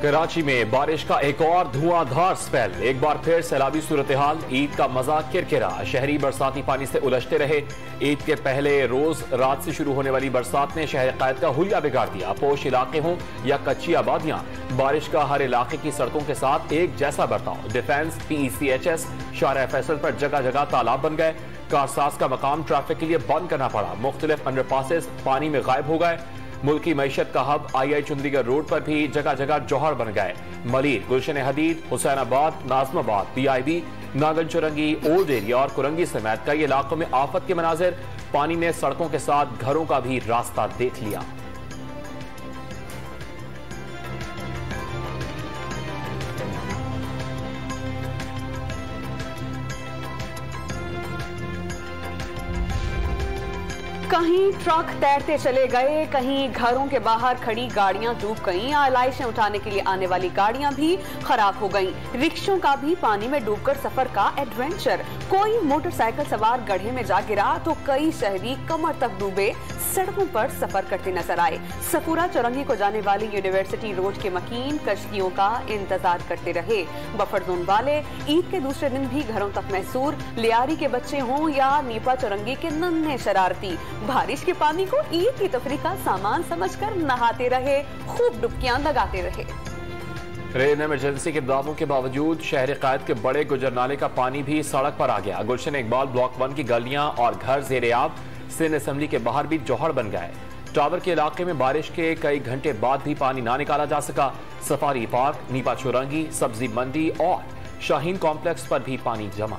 कराची में बारिश का एक और धुआंधार स्पेल। एक बार फिर सैलाबी सूरत हाल, ईद का मजा किरकिरा। शहरी बरसाती पानी से उलझते रहे। ईद के पहले रोज रात से शुरू होने वाली बरसात ने शहर कायद का हुलिया बिगाड़ दिया। पोश इलाके हों या कच्ची आबादियां, बारिश का हर इलाके की सड़कों के साथ एक जैसा बर्ताव। डिफेंस, PECHS, शाहरा फैसल पर जगह जगह तालाब बन गए। कारसाज का मकाम ट्रैफिक के लिए बंद करना पड़ा। मुख्तलिफ अंडरपासेस पानी में गायब हो गए। मुल्की मईशत का हब II चुंदीगढ़ रोड पर भी जगह जगह जौहर बन गए। Malir, Gulshan Hadeed, Hussainabad, Nazimabad, PIB, Nagan Chowrangi, old area और कुरंगी समेत कई इलाकों में आफत के मनाजिर। पानी ने सड़कों के साथ घरों का भी रास्ता देख लिया। कहीं ट्रक तैरते चले गए, कहीं घरों के बाहर खड़ी गाड़ियां डूब गईं। आलाइशें उठाने के लिए आने वाली गाड़ियां भी खराब हो गईं। रिक्शों का भी पानी में डूबकर सफर का एडवेंचर। कोई मोटरसाइकिल सवार गड्ढे में जा गिरा तो कई शहरी कमर तक डूबे सड़कों पर सफर करते नजर आए। सफूरा चौरंगी को जाने वाली यूनिवर्सिटी रोड के मकीन कश्तियों का इंतजार करते रहे। बफर जोन वाले ईद के दूसरे दिन भी घरों तक मैसूर। लियारी के बच्चे हों या नीपा चौरंगी के नन्हे शरारती, बारिश के पानी को ईद की तफरीह का सामान समझकर नहाते रहे, खूब डुबकियां लगाते रहे। रेन इमरजेंसी के दावों के बावजूद शहर कायद के बड़े गुजरनाले का पानी भी सड़क पर आ गया। गुलशन इकबाल ब्लॉक 1 की गलियां और घर जेरे आब। सिंध असेंबली के बाहर भी जौहर बन गए। टावर के इलाके में बारिश के कई घंटे बाद भी पानी ना निकाला जा सका। सफारी पार्क, नीपा चौरंगी, सब्जी मंडी और शाहीन कॉम्प्लेक्स पर भी पानी जमा।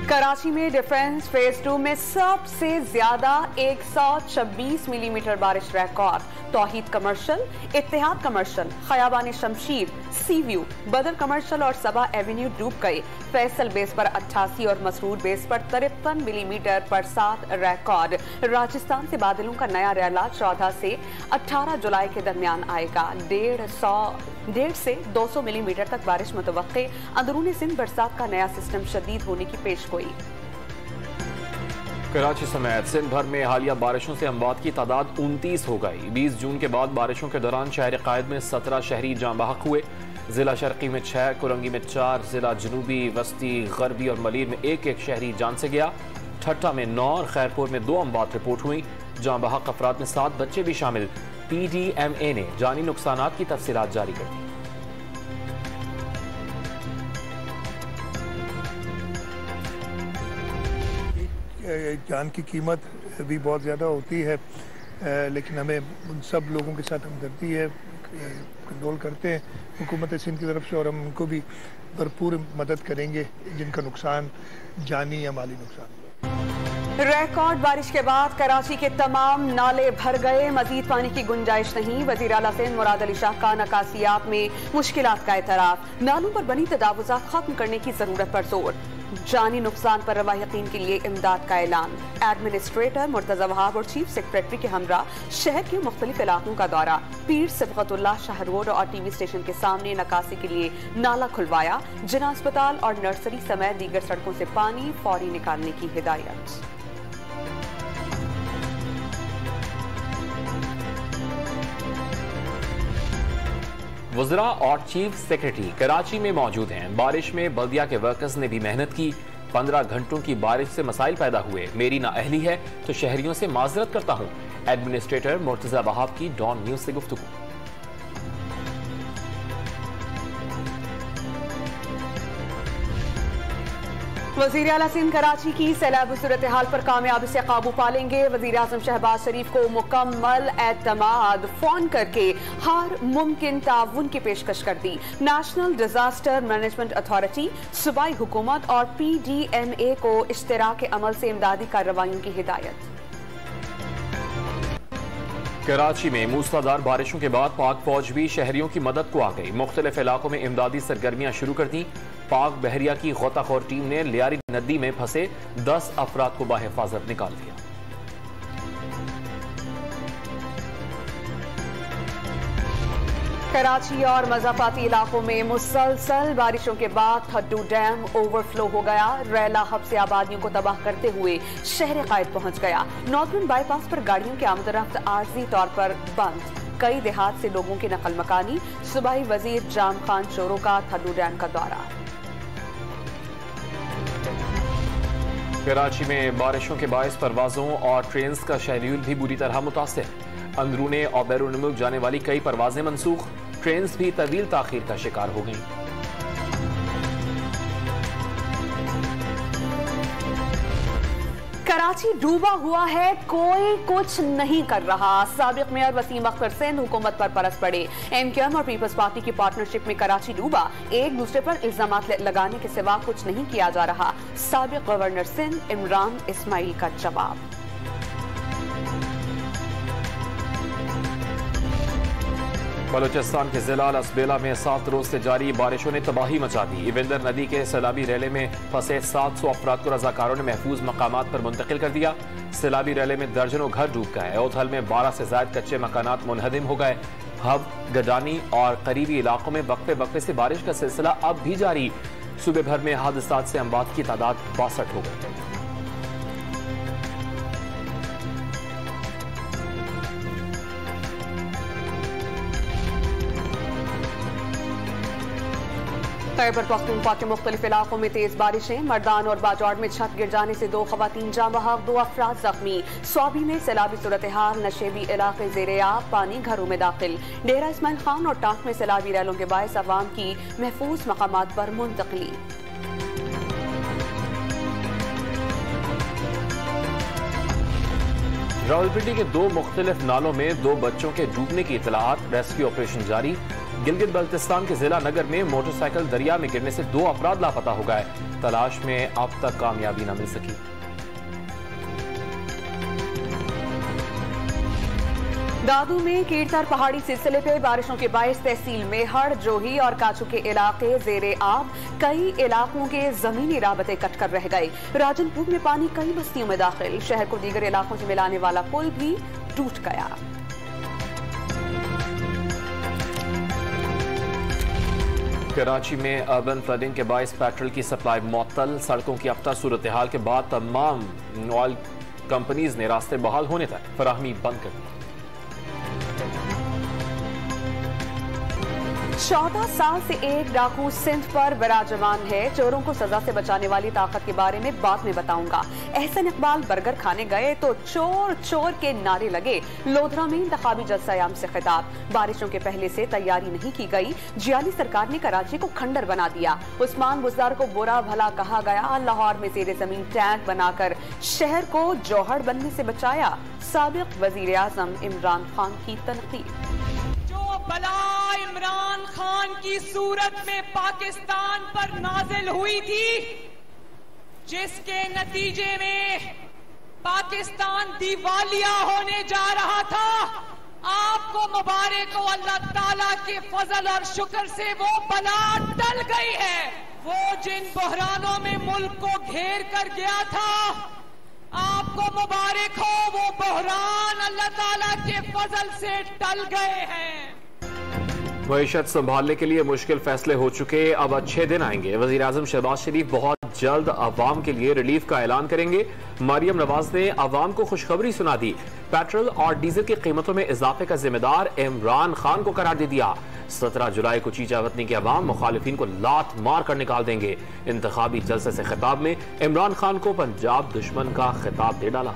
कराची में डिफेंस फेज 2 में सबसे ज्यादा 126 मिलीमीटर बारिश record. Tauheed commercial, Ittehad commercial, Khayaban Shamsheer, sea view, Badar commercial और सबा एवेन्यू डूब गए। फैसल बेस पर 88 और मसरूर बेस पर 53 मिलीमीटर बरसात रिकॉर्ड। राजस्थान से बादलों का नया रेला 14 से 18 जुलाई के दरमियान आएगा। 150 से 200 मिलीमीटर तक बारिश मुतवक्के। अंदरूनी सिंध बरसात का नया सिस्टम शदीद होने की पेशगोई। कराची समेत सिंध भर में हालिया बारिशों से अमवात की तादाद 29 हो गई। 20 जून के बाद बारिशों के दौरान शहर कायद में 17 शहरी जाँ बहक हुए। जिला शर्की में 6, कुरंगी में 4, जिला जनूबी, वस्ती, गरबी और मलिर में एक शहरी जान से गया। ठट्टा में 9 और खैरपुर में 2 अमवात रिपोर्ट हुई। जाँ बहक अफराद में 7 बच्चे भी शामिल। PDMA ने जानी नुकसानात की तफसीलात जारी कर दी। जान की कीमत भी बहुत ज़्यादा होती है, लेकिन हमें उन सब लोगों के साथ हमदर्दी है, कंट्रोल करते हैं हुकूमत सिंध की तरफ से, और हम उनको भी भरपूर मदद करेंगे जिनका नुकसान जानी या माली नुकसान। रिकॉर्ड बारिश के बाद कराची के तमाम नाले भर गए। मजीद पानी की गुंजाइश नहीं। वजीर आला सिंध मुराद अली शाह का नकासियात में मुश्किलात का एतराफ। नालों पर बनी तजावुज़ात खत्म करने की जरूरत पर जोर। जानी नुकसान पर रवा यकीन के लिए इमदाद का ऐलान। एडमिनिस्ट्रेटर मुर्तजा वहाब और चीफ सेक्रेटरी के हमरा शहर के मुख्तलिफ इलाकों का दौरा। पीर सिबगतुल्लाह शाह रोड और TV स्टेशन के सामने नकासी के लिए नाला खुलवाया। जिना अस्पताल और नर्सरी समेत दीगर सड़कों से पानी फौरी निकालने की हिदायत। वज़रा और चीफ सेक्रेटरी कराची में मौजूद हैं। बारिश में बल्दिया के वर्कर्स ने भी मेहनत की। 15 घंटों की बारिश से मसाइल पैदा हुए। मेरी नाअहली है तो शहरियों से माजरत करता हूं। एडमिनिस्ट्रेटर मुर्तजा वहाब की डॉन न्यूज से गुफ्तगू। वज़ीर आला सिंध कराची की सैलाब सूरत हाल पर कामयाबी से काबू पा लेंगे। वज़ीर आज़म शहबाज शरीफ को मुकम्मल एतमाद फोन करके हर मुमकिन ताउन की पेशकश कर दी। नेशनल डिजास्टर मैनेजमेंट अथॉरिटी, सूबाई हुकूमत और PDMA को इश्तराक अमल से इमदादी कार्रवाइयों की हिदायत। कराची में मूसलाधार बारिशों के बाद पाक फौज भी शहरियों की मदद को आ गई। मुख्तलिफ इलाकों में इमदादी सरगर्मियां शुरू कर दी। पाक बहरिया की गोताखोर टीम ने लियारी नदी में फंसे 10 अफराद को बाहिफाजत निकाल दिया। कराची और मज़ाफ़ाती इलाकों में मुसलसल बारिशों के बाद थड्डू डैम ओवरफ्लो हो गया। रैला हब से आबादियों को तबाह करते हुए शहर कायद पहुंच गया। नॉर्थर्न बाईपास पर गाड़ियों की आमदरफ्त आर्जी तौर पर बंद। कई देहात से लोगों की नकल मकानी। सूबाई वजीर जाम खान चोरों का थड्डू डैम का दौरा। कराची में बारिशों के बायस परवाजों और ट्रेन का शेड्यूल भी बुरी तरह मुतासिर। अंदरूने और बैरून मुल्क जाने वाली कई परवाजें मनसूख। ट्रेन भी तवील ताखीर का शिकार हो गई। कराची डूबा हुआ है, कोई कुछ नहीं कर रहा। साबिक मेयर वसीम अख्तर सिंध हुकूमत पर परस पड़े। MQM और पीपल्स पार्टी की पार्टनरशिप में कराची डूबा। एक दूसरे पर इल्जाम लगाने के सिवा कुछ नहीं किया जा रहा। साबिक गवर्नर सिंध इमरान इस्माइल का जवाब। बलूचिस्तान के जिला लसबेला में 7 रोज से जारी बारिशों ने तबाही मचा दी। इवेंदर नदी के सैलाबी रैले में फंसे 700 अफराद को रजाकारों ने महफूज मकामात पर मुंतकिल कर दिया। सैलाबी रैले में दर्जनों घर डूब गए। ओथल में 12 से ज्यादा कच्चे मकानात मुनहदिम हो गए। हब, गडानी और करीबी इलाकों में वक्फे वक्फे से बारिश का सिलसिला अब भी जारी। सूबे भर में हादसात से अमवात की तादाद 62 हो गई। खैबर पख्तूनख्वा के मुख्तलिफ इलाकों में तेज बारिशें। मर्दान और बाजौड़ में छत गिर जाने से 2 खवातीन जाँ बहक, 2 अफराद जख्मी। स्वाबी में सैलाबी सूरत हाल, नशेबी इलाके ज़ेरे-आब, पानी घरों में दाखिल। डेरा इस्माइल खान और टांक में सैलाबी रैलों के बायस अवाम की महफूज मकामात पर मुंतकली। रावलपिंडी के 2 मुख्तलिफ नालों में 2 बच्चों के डूबने की इतलात। रेस्क्यू ऑपरेशन जारी। गिलगित बल्तिस्तान के जिला नगर में मोटरसाइकिल दरिया में गिरने से 2 अफराद लापता हो गए। तलाश में अब तक कामयाबी न मिल सकी। दादू में कीरतर पहाड़ी सिलसिले पे बारिशों के बायस तहसील मेहड़, जोही और काचू के इलाके ज़ेरे आब। कई इलाकों के जमीनी राबते कट कर रह गए। राजनपुर में पानी कई बस्तियों में दाखिल। शहर को दीगर इलाकों से मिलाने वाला पुल भी टूट गया। कराची में अर्बन फ्लडिंग के बायस पेट्रोल की सप्लाई मुअत्तल। सड़कों की अफ्ता सूरत हाल के बाद तमाम ऑयल कंपनीज ने रास्ते बहाल होने तक फराहमी बंद कर दी। 14 साल से एक डाकू सिंध पर विराजमान है। चोरों को सजा से बचाने वाली ताकत के बारे में बाद में बताऊंगा। एहसन इकबाल बर्गर खाने गए तो चोर चोर के नारे लगे। लोधरा में इंतखाबी जलसायाम से खिताब। बारिशों के पहले से तैयारी नहीं की गई। जियाली सरकार ने कराची को खंडर बना दिया। उस्मान बुज़दार को बुरा भला कहा गया। लाहौर में ज़ेरे जमीन टैंक बनाकर शहर को जौहर बनने से बचाया। साबिक वजीर आज़म इमरान खान की तनकीद। बला इमरान खान की सूरत में पाकिस्तान पर नाजिल हुई थी, जिसके नतीजे में पाकिस्तान दिवालिया होने जा रहा था, आपको मुबारक हो। अल्लाह ताला के फजल और शुक्र से वो बला टल गई है। वो जिन बहरानों में मुल्क को घेर कर गया था, आपको मुबारक हो, वो बहरान अल्लाह ताला के फजल से टल गए हैं। मईशत संभालने के लिए मुश्किल फैसले हो चुके, अब अच्छे दिन आएंगे। वजीर आजम शहबाज शरीफ बहुत जल्द अवाम के लिए रिलीफ का ऐलान करेंगे। मरियम नवाज ने अवाम को खुशखबरी सुना दी। पेट्रोल और डीजल की कीमतों में इजाफे का जिम्मेदार इमरान खान को करार दे दिया। 17 जुलाई को चीचावतनी के अवाम मुखालिफिन को लात मार कर निकाल देंगे। इंतखाबी जलसे से खिताब में इमरान खान को पंजाब दुश्मन का खिताब दे डाला।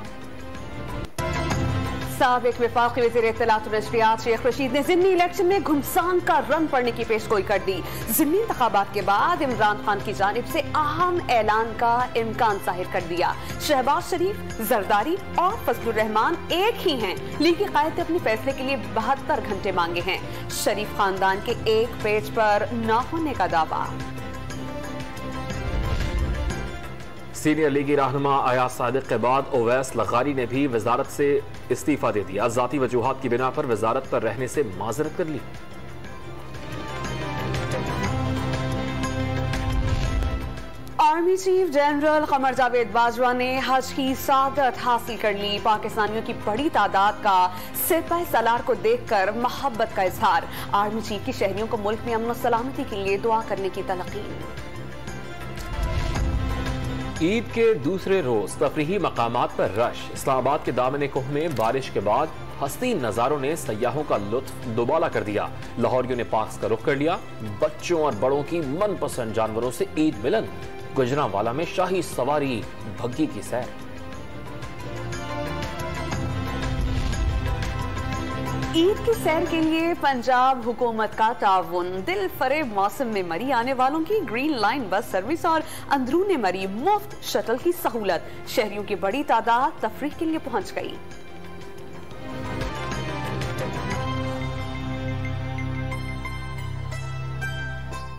साबिक वफाकी वज़ीर इत्तलात और नशरियात शेख रशीद ने ज़िमनी इलेक्शन में घुमसान का रंग पड़ने की पेशगोई कर दी। ज़िमनी इंतखाबात के बाद इमरान खान की जानिब से अहम ऐलान का इम्कान जाहिर कर दिया। शहबाज शरीफ, जरदारी और फजलुर रहमान एक ही हैं। लीगी कायदे अपने फैसले के लिए 72 घंटे मांगे हैं। शरीफ खानदान के एक पेज पर न होने का दावा। सीनियर लीगी रहनुमा अयाज सादिक के बाद ओवैस लगारी ने भी वजारत से इस्तीफा दे दिया। जाती वजूहात की बिना पर वजारत पर रहने से माजरत कर ली। Army chief general Qamar Javed Bajwa ने हज की सादत हासिल कर ली। पाकिस्तानियों की बड़ी तादाद का सिपाह सलार को देखकर मोहब्बत का इजहार। आर्मी चीफ की शहरियों को मुल्क में अमन और सलामती के लिए दुआ करने की तलकीन। ईद के दूसरे रोज तफरीही मकामात पर रश। इस्लामाबाद के दामन कोह में बारिश के बाद हसीन नजारों ने सयाहों का लुत्फ दुबाला कर दिया। लाहौरियों ने पार्क्स का रुख कर लिया। बच्चों और बड़ों की मनपसंद जानवरों से ईद मिलन। गुजरांवाला में शाही सवारी भग्गी की सैर। ईद की सैर के लिए पंजाब हुकूमत का ताउन। दिल फरेब मौसम में मरी आने वालों की ग्रीन लाइन बस सर्विस और अंदरूने मरी मुफ्त शटल की सहूलत। शहरियों की बड़ी तादाद तफरीह के लिए पहुंच गई।